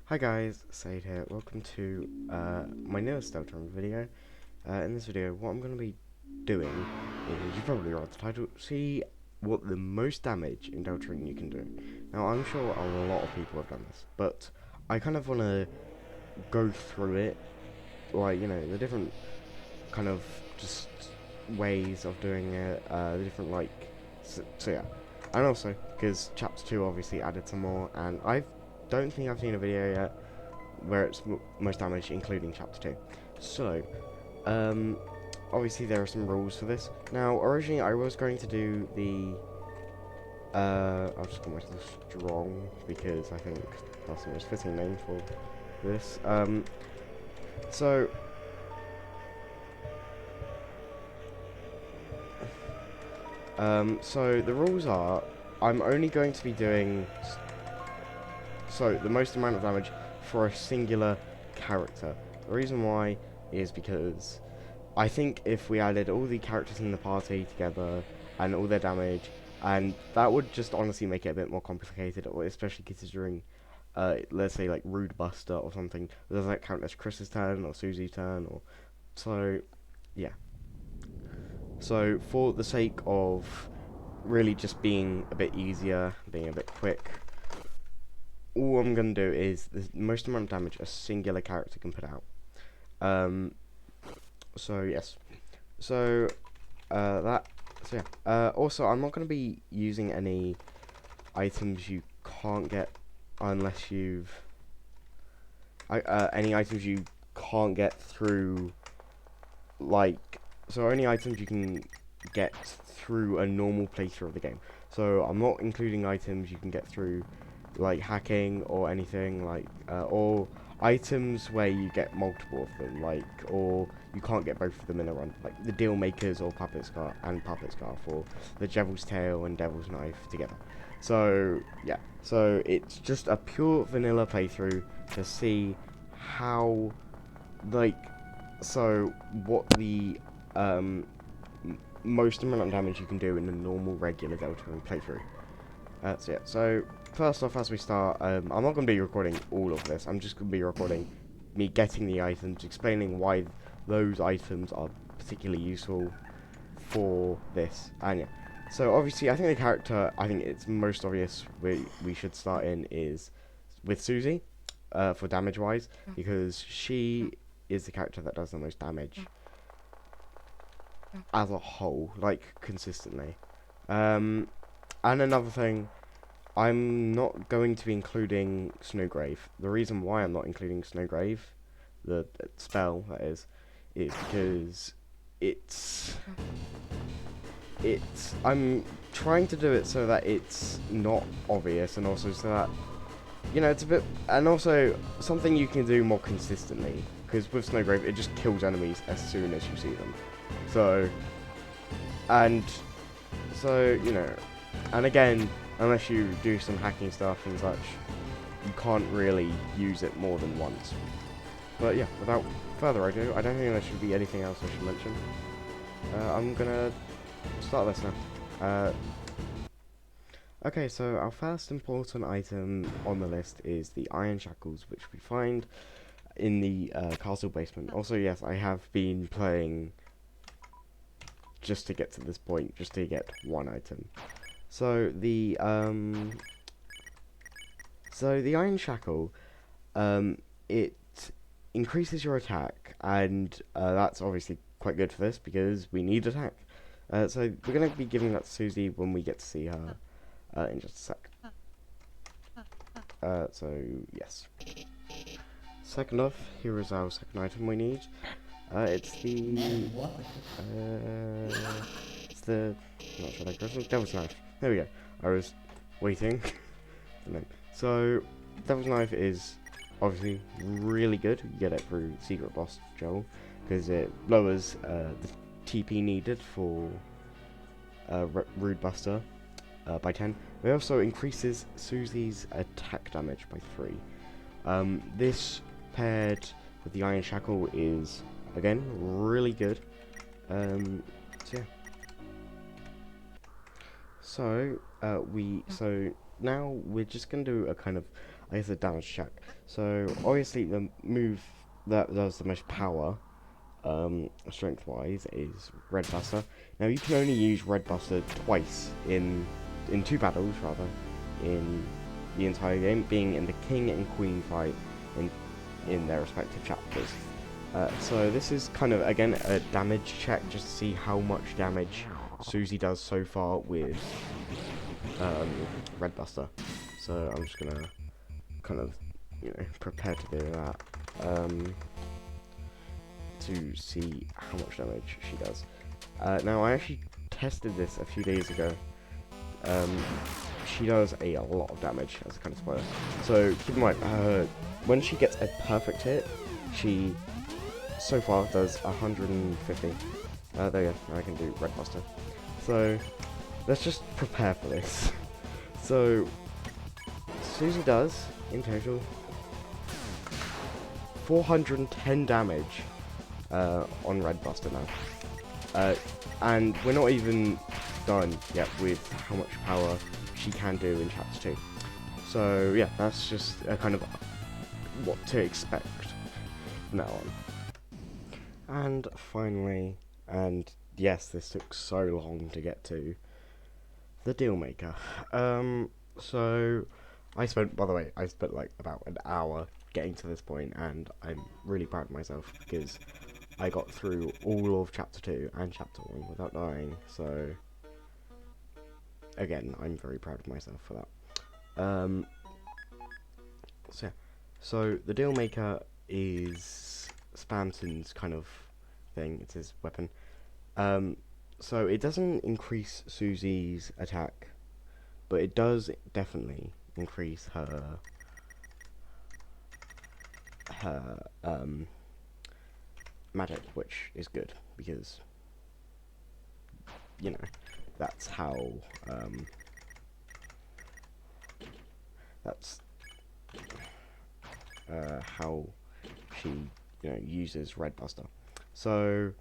Hi guys, Said here. Welcome to my newest Deltarune video. In this video, what I'm going to be doing is, you probably read the title, see what the most damage in Deltarune you can do. Now, I'm sure a lot of people have done this, but I kind of want to go through it, like, the different kind of just ways of doing it, the different, like, so yeah. And also, because Chapter 2 obviously added some more, and I don't think I've seen a video yet where it's most damage, including Chapter 2. So, obviously there are some rules for this. Now, originally I was going to do the, I'll just call myself Strong, because I think that's the most fitting name for this. So, so the rules are, I'm only going to be doing, the most amount of damage for a singular character. The reason why is because I think if we added all the characters in the party together and all their damage, and that would just honestly make it a bit more complicated, especially considering, let's say like Rude Buster or something. Does that count as Chris's turn or Susie's turn? Or so, yeah. So for the sake of really just being a bit easier, being a bit quick, all I'm going to do is the most amount of damage a singular character can put out. So yes. So also, I'm not going to be using any items you can't get unless you've any items you can't get through, like, so only items you can get through a normal playthrough of the game. So I'm not including items you can get through like hacking or anything like, or items where you get multiple of them, like, or you can't get both of them in a run, like the Deal Makers or Puppet Scarf, or the Devil's Tail and Devil's Knife together. So yeah, so it's just a pure vanilla playthrough to see how, like, so what the most amount of damage you can do in a normal regular Deltarune playthrough. So yeah, so first off, as we start, I'm not going to be recording all of this. I'm just going to be recording me getting the items, explaining why those items are particularly useful for this. And yeah, so obviously I think the character, I think it's most obvious we should start in is with Susie, for damage wise, because she is the character that does the most damage as a whole, like consistently. And another thing, I'm not going to be including Snowgrave. The reason why I'm not including Snowgrave, the spell that is because I'm trying to do it so that it's not obvious, and also so that, it's a bit, and also something you can do more consistently, because with Snowgrave it just kills enemies as soon as you see them. So, and so, and again, unless you do some hacking stuff and such, you can't really use it more than once. But yeah, without further ado, I don't think there should be anything else I should mention. I'm gonna start this now. Okay, so our first important item on the list is the Iron Shackles, which we find in the castle basement. Also, yes, I have been playing just to get to this point, just to get one item. So the Iron Shackle, it increases your attack, and that's obviously quite good for this because we need attack. So we're going to be giving that to Susie when we get to see her in just a sec. So yes. Second off, here is our second item we need. It's the not sure like Devil's Knife. There we go. I was waiting. So, Devil's Knife is obviously really good. You get it through Secret Boss Joel, because it lowers the TP needed for Rude Buster by 10. It also increases Susie's attack damage by 3. This paired with the Iron Shackle is, again, really good. So yeah. So now we're just gonna do a kind of I guess the damage check. So obviously the move that does the most power, strength wise, is Red Buster. Now you can only use Red Buster twice in 2 battles rather in the entire game, being in the King and Queen fight in their respective chapters. So this is kind of again a damage check just to see how much damage Susie does so far with Red Buster. So I'm just gonna kind of, prepare to do that to see how much damage she does. Now I actually tested this a few days ago. She does a lot of damage as a kind of spoiler. So keep in mind, when she gets a perfect hit, she so far does 150. There you go. I can do Red Buster. So let's just prepare for this. So Susie does in total 410 damage on Red Buster now, and we're not even done yet with how much power she can do in chapter 2. So yeah, that's just a kind of what to expect from now on. And finally, and yes, this took so long to get to, the deal maker. So I spent, by the way, like about an hour getting to this point, and I'm really proud of myself because I got through all of chapter 2 and chapter 1 without dying. So again, I'm very proud of myself for that. So the deal maker is Spamton's kind of thing. It's his weapon. So it doesn't increase Susie's attack, but it does definitely increase her magic, which is good because that's how how she uses Red Buster. So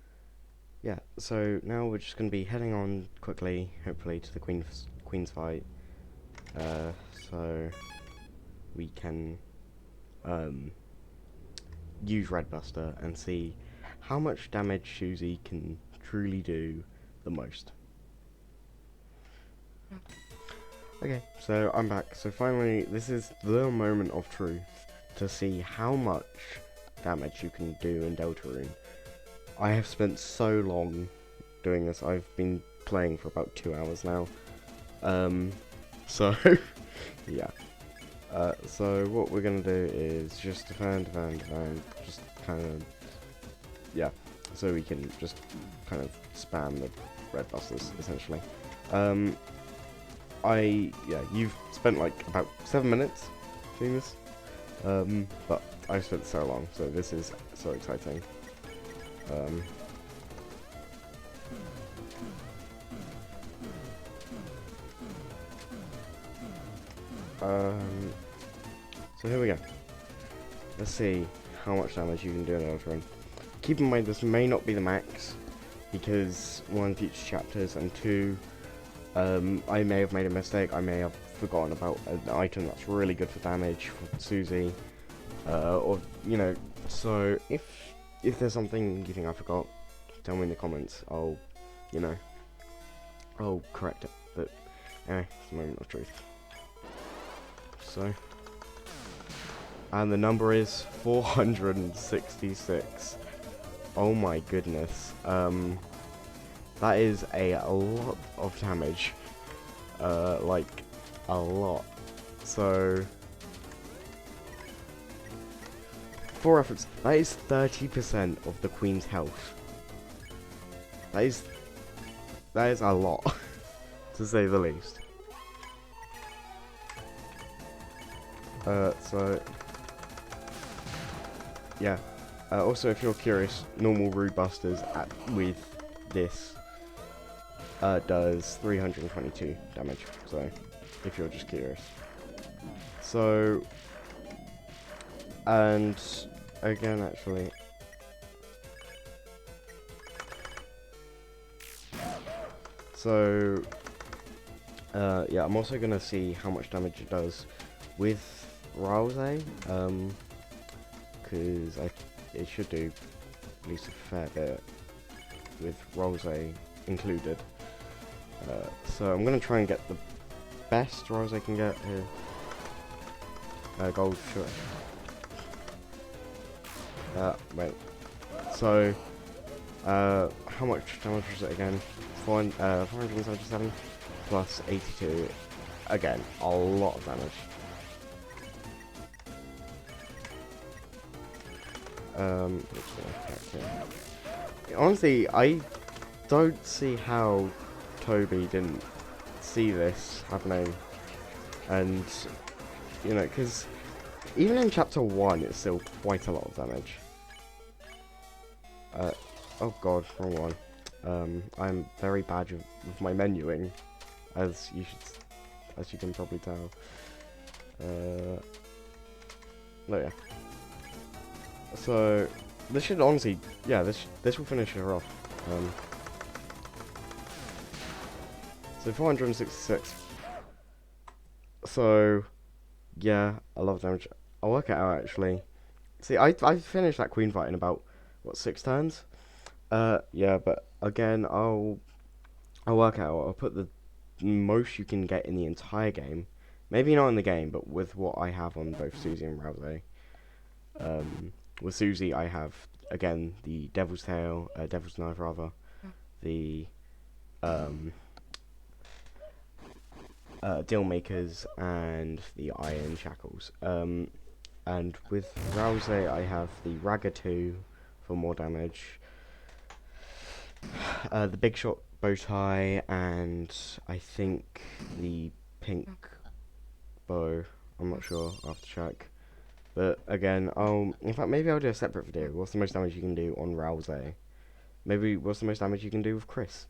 yeah, so now we're just going to be heading on quickly, hopefully, to the Queen's fight, so we can use Red Buster and see how much damage Susie can truly do the most. Okay, so I'm back. So finally, this is the moment of truth to see how much damage you can do in Deltarune. I have spent so long doing this. I've been playing for about 2 hours now. So yeah. So what we're gonna do is just defend, just kind of, yeah. So we can just kind of spam the Red Busters essentially. You've spent like about 7 minutes doing this. But I've spent so long, so this is so exciting. So here we go. Let's see how much damage you can do in Deltarune. Keep in mind this may not be the max, because 1, future chapters, and 2, I may have made a mistake. I may have forgotten about an item that's really good for damage for Susie, or so if there's something you think I forgot, tell me in the comments. I'll correct it. But anyway, it's the moment of truth. So, and the number is 466. Oh my goodness. That is a lot of damage. Like a lot. So, for reference, that is 30% of the Queen's health. That is a lot, to say the least. So yeah. Also, if you're curious, normal Rude Busters with this does 322 damage. So, if you're just curious. So, and again, actually, so yeah, I'm also gonna see how much damage it does with Rouse, because it should do at least a fair bit with Rouse included. So I'm gonna try and get the best Rouse I can get here. Gold, sure. Wait. So, how much damage was it again? 477 plus 82. Again, a lot of damage. Honestly, I don't see how Toby didn't see this happening. And, you know, because even in chapter 1, it's still quite a lot of damage. Oh god, wrong one. I'm very bad with my menuing, as you can probably tell. Oh yeah. So this should honestly, yeah, this will finish her off. So 466. So yeah, a lot of damage. I'll work it out actually. See, I finished that queen fight in about what, 6 turns. Yeah, but again, I'll work it out. I'll put the most you can get in the entire game. Maybe not in the game, but with what I have on both Susie and Rouse. With Susie, I have, again, the Devil's Tail, Devil's Knife rather, the Deal Makers, and the Iron Shackles. And with Rouse, I have the Ragga 2 for more damage, the Big Shot bow tie, and I think the pink bow. I'm not sure, I'll have to check. But again, in fact, maybe I'll do a separate video. What's the most damage you can do on Rouse? Maybe what's the most damage you can do with Chris?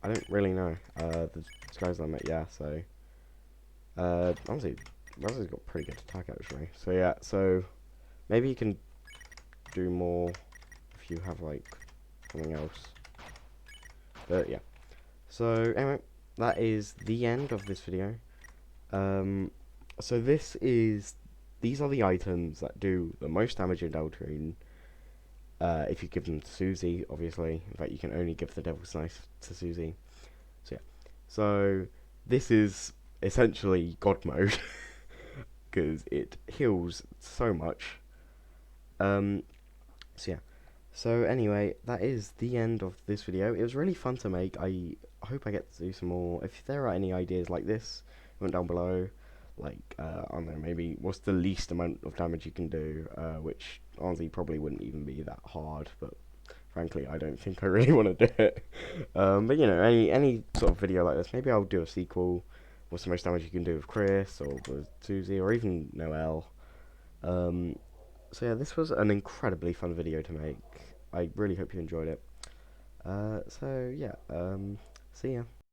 I don't really know. The sky's limit, yeah. So, honestly, Rouse's got pretty good attack actually. So yeah, so maybe you can do more if you have like something else. But yeah. So anyway, that is the end of this video. So these are the items that do the most damage in Deltarune. If you give them to Susie, obviously. In fact, you can only give the Devil's Knife to Susie. So yeah. So this is essentially God mode because it heals so much. So yeah. So anyway, that is the end of this video. It was really fun to make. I hope I get to do some more. If there are any ideas like this, comment down below. Like, I don't know, maybe what's the least amount of damage you can do, which honestly probably wouldn't even be that hard, but frankly, I don't think I really want to do it. But you know, any sort of video like this, maybe I'll do a sequel. What's the most damage you can do with Chris, or with Susie, or even Noelle. So yeah, this was an incredibly fun video to make. I really hope you enjoyed it. So yeah, see ya.